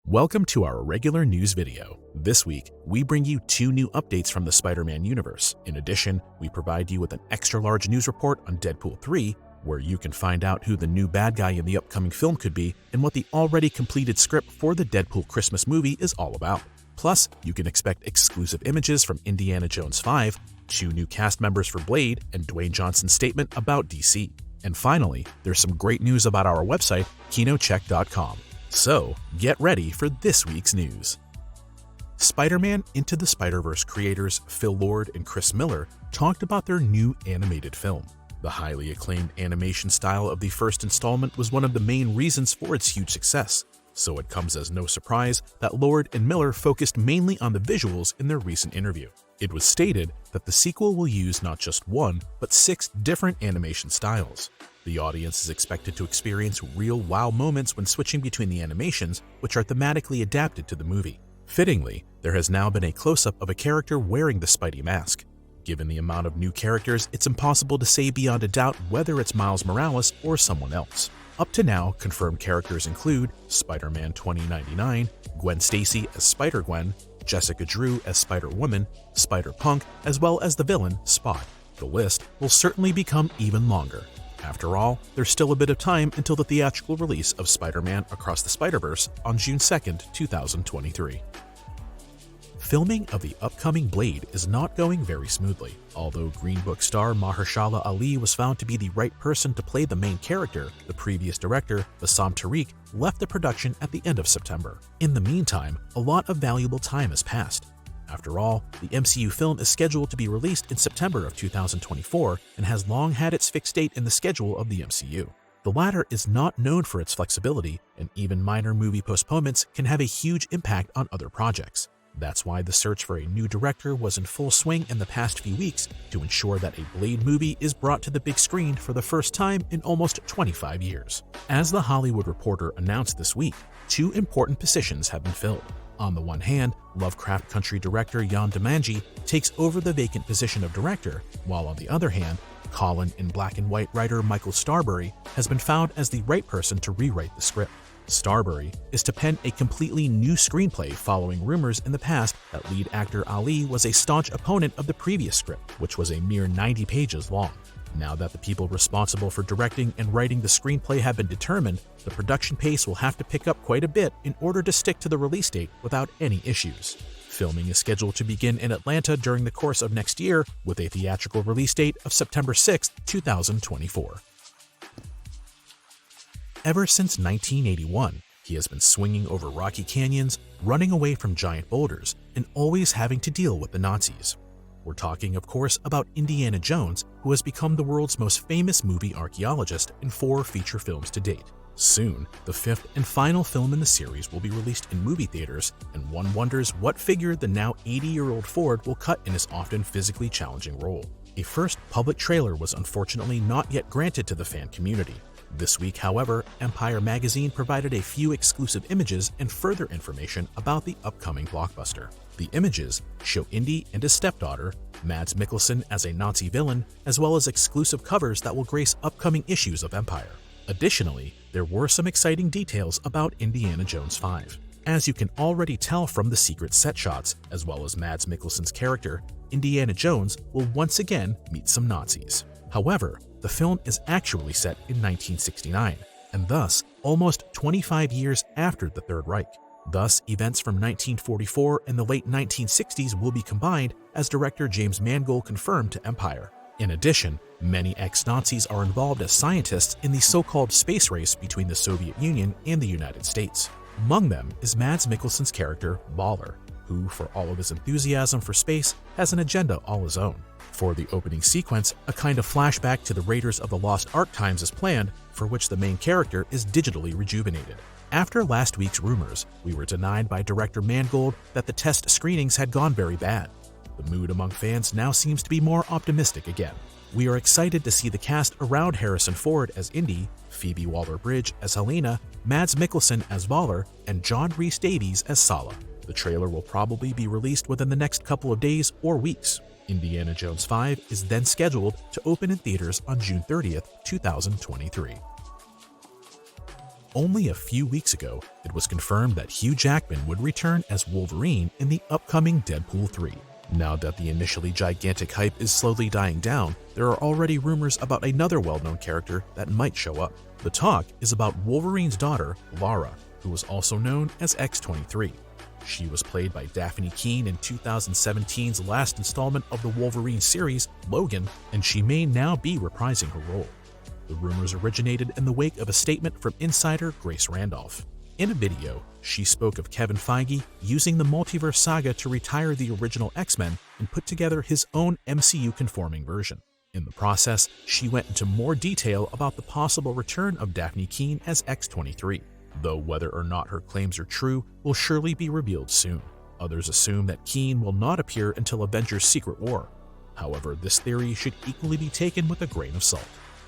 Welcome to our regular news video. This week, we bring you 2 new updates from the Spider-Man universe. In addition, we provide you with an extra-large news report on Deadpool 3, where you can find out who the new bad guy in the upcoming film could be and what the already completed script for the Deadpool Christmas movie is all about. Plus, you can expect exclusive images from Indiana Jones 5, 2 new cast members for Blade, and Dwayne Johnson's statement about DC. And finally, there's some great news about our website, KinoCheck.com. So, get ready for this week's news. Spider-Man Into the Spider-Verse creators Phil Lord and Chris Miller talked about their new animated film. The highly acclaimed animation style of the first installment was one of the main reasons for its huge success, so it comes as no surprise that Lord and Miller focused mainly on the visuals in their recent interview. It was stated that the sequel will use not just 1, but 6 different animation styles. The audience is expected to experience real wow moments when switching between the animations, which are thematically adapted to the movie. Fittingly, there has now been a close-up of a character wearing the Spidey mask. Given the amount of new characters, it's impossible to say beyond a doubt whether it's Miles Morales or someone else. Up to now, confirmed characters include Spider-Man 2099, Gwen Stacy as Spider-Gwen, Jessica Drew as Spider-Woman, Spider-Punk, as well as the villain, Spot. The list will certainly become even longer. After all, there's still a bit of time until the theatrical release of Spider-Man Across the Spider-Verse on June 2nd, 2023. Filming of the upcoming Blade is not going very smoothly. Although Green Book star Mahershala Ali was found to be the right person to play the main character, the previous director, Bassam Tariq, left the production at the end of September. In the meantime, a lot of valuable time has passed. After all, the MCU film is scheduled to be released in September of 2024 and has long had its fixed date in the schedule of the MCU. The latter is not known for its flexibility, and even minor movie postponements can have a huge impact on other projects. That's why the search for a new director was in full swing in the past few weeks to ensure that a Blade movie is brought to the big screen for the first time in almost 25 years. As The Hollywood Reporter announced this week, 2 important positions have been filled. On the one hand, Lovecraft Country director Jan Demanji takes over the vacant position of director, while on the other hand, Colin and Black and White writer Michael Starbury has been found as the right person to rewrite the script. Starbury is to pen a completely new screenplay following rumors in the past that lead actor Ali was a staunch opponent of the previous script, which was a mere 90 pages long. Now that the people responsible for directing and writing the screenplay have been determined, the production pace will have to pick up quite a bit in order to stick to the release date without any issues. Filming is scheduled to begin in Atlanta during the course of next year, with a theatrical release date of September 6, 2024. Ever since 1981, he has been swinging over rocky canyons, running away from giant boulders, and always having to deal with the Nazis. We're talking, of course, about Indiana Jones, who has become the world's most famous movie archaeologist in 4 feature films to date. Soon, the 5th and final film in the series will be released in movie theaters, and one wonders what figure the now 80-year-old Ford will cut in his often physically challenging role. A first public trailer was unfortunately not yet granted to the fan community. This week, however, Empire magazine provided a few exclusive images and further information about the upcoming blockbuster. The images show Indy and his stepdaughter, Mads Mikkelsen as a Nazi villain, as well as exclusive covers that will grace upcoming issues of Empire. Additionally, there were some exciting details about Indiana Jones 5. As you can already tell from the secret set shots, as well as Mads Mikkelsen's character, Indiana Jones will once again meet some Nazis. However, the film is actually set in 1969, and thus almost 25 years after the Third Reich. Thus, events from 1944 and the late 1960s will be combined, as director James Mangold confirmed to Empire. In addition, many ex-Nazis are involved as scientists in the so-called space race between the Soviet Union and the United States. Among them is Mads Mikkelsen's character, Baller, who, for all of his enthusiasm for space, has an agenda all his own. For the opening sequence, a kind of flashback to the Raiders of the Lost Ark times is planned, for which the main character is digitally rejuvenated. After last week's rumors, we were denied by director Mangold that the test screenings had gone very bad. The mood among fans now seems to be more optimistic again. We are excited to see the cast around Harrison Ford as Indy, Phoebe Waller-Bridge as Helena, Mads Mikkelsen as Baller, and John Rhys Davies as Sala. The trailer will probably be released within the next couple of days or weeks. Indiana Jones 5 is then scheduled to open in theaters on June 30th, 2023. Only a few weeks ago, it was confirmed that Hugh Jackman would return as Wolverine in the upcoming Deadpool 3. Now that the initially gigantic hype is slowly dying down, there are already rumors about another well-known character that might show up. The talk is about Wolverine's daughter, Lara, who was also known as X-23. She was played by Daphne Keane in 2017's last installment of the Wolverine series, Logan, and she may now be reprising her role. The rumors originated in the wake of a statement from insider Grace Randolph. In a video, she spoke of Kevin Feige using the multiverse saga to retire the original X-Men and put together his own MCU-conforming version. In the process, she went into more detail about the possible return of Daphne Keane as X-23, though whether or not her claims are true will surely be revealed soon. Others assume that Keane will not appear until Avengers: Secret War. However, this theory should equally be taken with a grain of salt.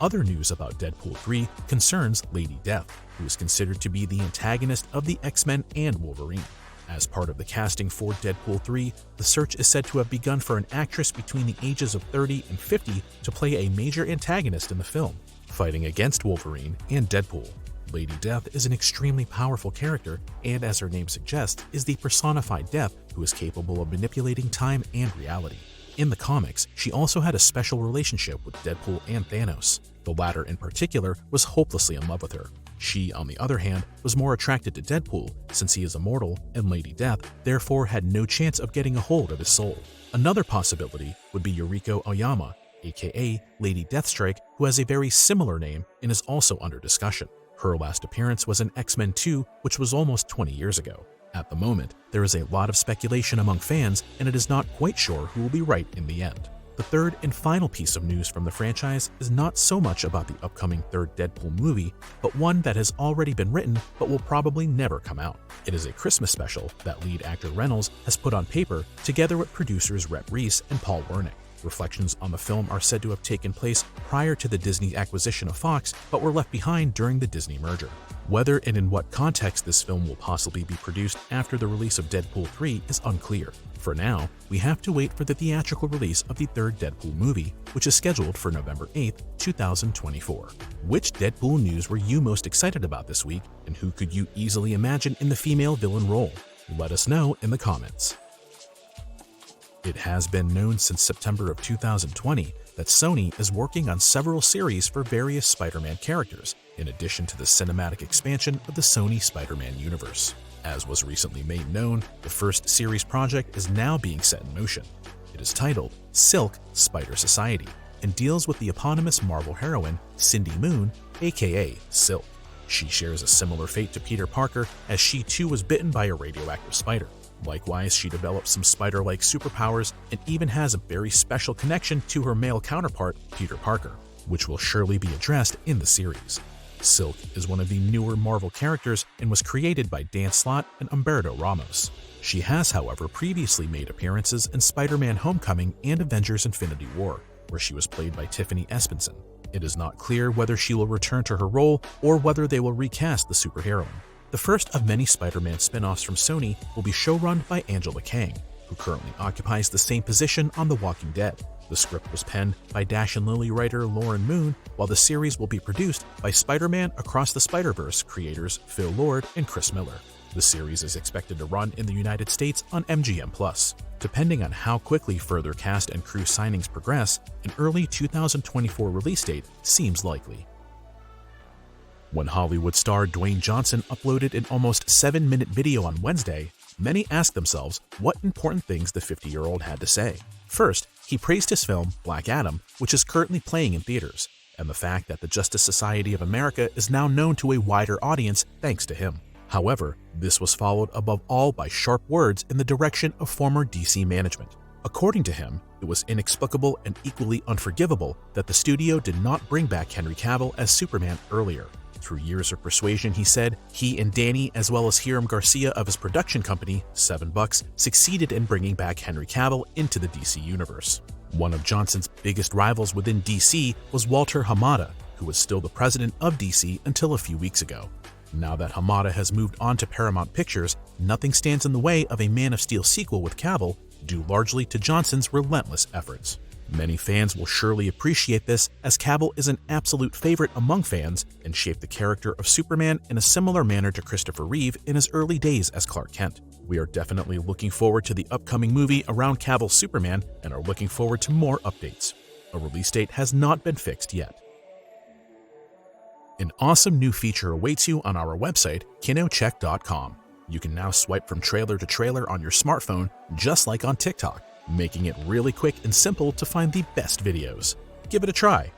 Other news about Deadpool 3 concerns Lady Death, who is considered to be the antagonist of the X-Men and Wolverine. As part of the casting for Deadpool 3, the search is said to have begun for an actress between the ages of 30 and 50 to play a major antagonist in the film, fighting against Wolverine and Deadpool. Lady Death is an extremely powerful character and, as her name suggests, is the personified Death who is capable of manipulating time and reality. In the comics, she also had a special relationship with Deadpool and Thanos. The latter in particular was hopelessly in love with her. She, on the other hand, was more attracted to Deadpool since he is immortal and Lady Death therefore had no chance of getting a hold of his soul. Another possibility would be Yuriko Oyama, aka Lady Deathstrike, who has a very similar name and is also under discussion. Her last appearance was in X-Men 2, which was almost 20 years ago. At the moment, there is a lot of speculation among fans, and it is not quite sure who will be right in the end. The third and final piece of news from the franchise is not so much about the upcoming third Deadpool movie, but one that has already been written but will probably never come out. It is a Christmas special that lead actor Reynolds has put on paper together with producers Rhett Reese and Paul Wernick. Reflections on the film are said to have taken place prior to the Disney acquisition of Fox, but were left behind during the Disney merger. Whether and in what context this film will possibly be produced after the release of Deadpool 3 is unclear. For now, we have to wait for the theatrical release of the third Deadpool movie, which is scheduled for November 8, 2024. Which Deadpool news were you most excited about this week, and who could you easily imagine in the female villain role? Let us know in the comments. It has been known since September of 2020 that Sony is working on several series for various Spider-Man characters, in addition to the cinematic expansion of the Sony Spider-Man universe. As was recently made known, the first series project is now being set in motion. It is titled Silk Spider Society and deals with the eponymous Marvel heroine Cindy Moon, aka Silk. She shares a similar fate to Peter Parker, as she too was bitten by a radioactive spider. Likewise, she develops some spider-like superpowers and even has a very special connection to her male counterpart, Peter Parker, which will surely be addressed in the series. Silk is one of the newer Marvel characters and was created by Dan Slott and Humberto Ramos. She has, however, previously made appearances in Spider-Man: Homecoming and Avengers: Infinity War, where she was played by Tiffany Espenson. It is not clear whether she will return to her role or whether they will recast the superheroine. The first of many Spider-Man spin-offs from Sony will be showrun by Angela Kang, who currently occupies the same position on The Walking Dead. The script was penned by Dash and Lily writer Lauren Moon, while the series will be produced by Spider-Man Across the Spider-Verse creators Phil Lord and Chris Miller. The series is expected to run in the United States on MGM+. Depending on how quickly further cast and crew signings progress, an early 2024 release date seems likely. When Hollywood star Dwayne Johnson uploaded an almost 7-minute video on Wednesday, many asked themselves what important things the 50-year-old had to say. First, he praised his film Black Adam, which is currently playing in theaters, and the fact that the Justice Society of America is now known to a wider audience thanks to him. However, this was followed above all by sharp words in the direction of former DC management. According to him, it was inexplicable and equally unforgivable that the studio did not bring back Henry Cavill as Superman earlier. Through years of persuasion, he said, he and Danny, as well as Hiram Garcia of his production company, 7 Bucks, succeeded in bringing back Henry Cavill into the DC universe. One of Johnson's biggest rivals within DC was Walter Hamada, who was still the president of DC until a few weeks ago. Now that Hamada has moved on to Paramount Pictures, nothing stands in the way of a Man of Steel sequel with Cavill, due largely to Johnson's relentless efforts. Many fans will surely appreciate this, as Cavill is an absolute favorite among fans and shaped the character of Superman in a similar manner to Christopher Reeve in his early days as Clark Kent. We are definitely looking forward to the upcoming movie around Cavill's Superman and are looking forward to more updates. A release date has not been fixed yet. An awesome new feature awaits you on our website, KinoCheck.com. You can now swipe from trailer to trailer on your smartphone, just like on TikTok, making it really quick and simple to find the best videos. Give it a try.